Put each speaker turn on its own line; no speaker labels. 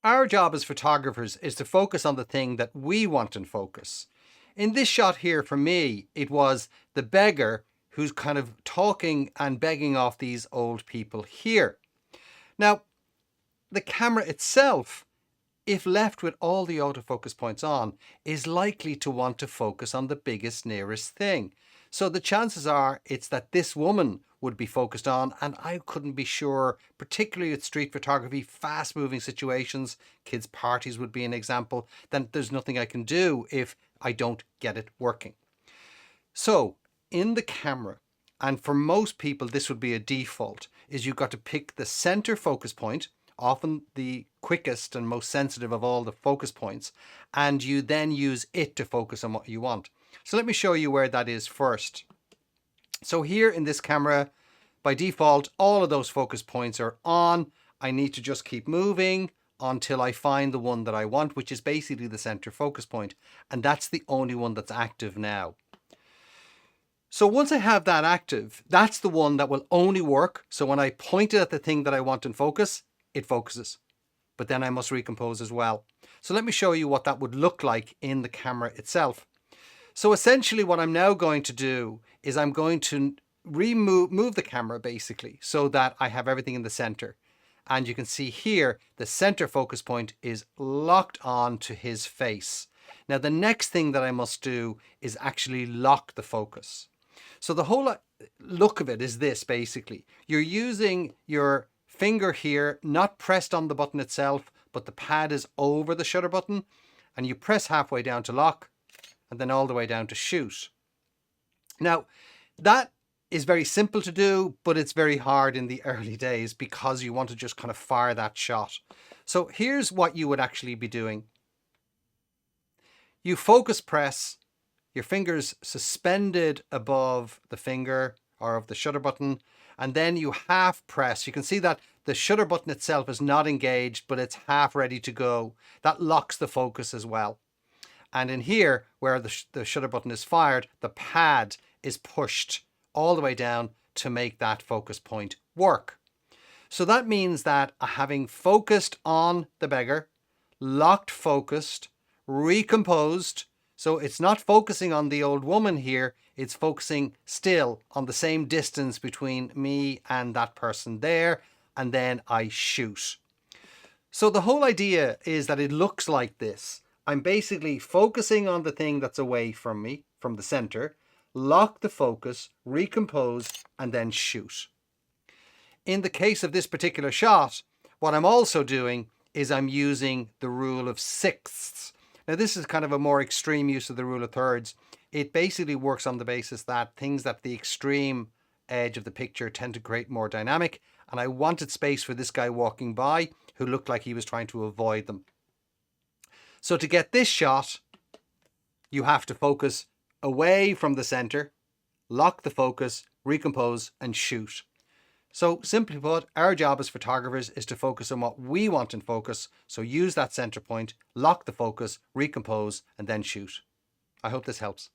Our job as photographers is to focus on the thing that we want in focus. In this shot here, for me, it was the beggar who's kind of talking and begging off these old people here. Now, the camera itself, if left with all the autofocus points on, is likely to want to focus on the biggest, nearest thing. So the chances are it's that this woman would be focused on, and I couldn't be sure, particularly with street photography, fast moving situations, kids' parties would be an example, then there's nothing I can do if I don't get it working. So in the camera, and for most people this would be a default, is you've got to pick the center focus point, often the quickest and most sensitive of all the focus points, and you then use it to focus on what you want. So let me show you where that is first. So here in this camera, by default, all of those focus points are on. I need to just keep moving until I find the one that I want, which is basically the center focus point. And that's the only one that's active now. So once I have that active, that's the one that will only work. So when I point it at the thing that I want in focus, it focuses. But then I must recompose as well. So let me show you what that would look like in the camera itself. So essentially what I'm now going to do is I'm going to move the camera basically so that I have everything in the center. And you can see here, the center focus point is locked on to his face. Now the next thing that I must do is actually lock the focus. So the whole look of it is this basically. You're using your finger here, not pressed on the button itself, but the pad is over the shutter button, and you press halfway down to lock and then all the way down to shoot. Now that is very simple to do, but it's very hard in the early days because you want to just kind of fire that shot. So here's what you would actually be doing. You focus press, your fingers suspended above the finger or of the shutter button, and then you half press. You can see that the shutter button itself is not engaged, but it's half ready to go. That locks the focus as well. And in here, where the shutter button is fired, the pad is pushed all the way down to make that focus point work. So that means that having focused on the beggar, locked focused, recomposed, so it's not focusing on the old woman here, it's focusing still on the same distance between me and that person there, and then I shoot. So the whole idea is that it looks like this. I'm basically focusing on the thing that's away from me, from the center, lock the focus, recompose, and then shoot. In the case of this particular shot, what I'm also doing is I'm using the rule of sixths. Now this is kind of a more extreme use of the rule of thirds. It basically works on the basis that things at the extreme edge of the picture tend to create more dynamic, and I wanted space for this guy walking by who looked like he was trying to avoid them. So to get this shot, you have to focus away from the center, lock the focus, recompose, and shoot. So simply put, our job as photographers is to focus on what we want in focus. So use that center point, lock the focus, recompose, and then shoot. I hope this helps.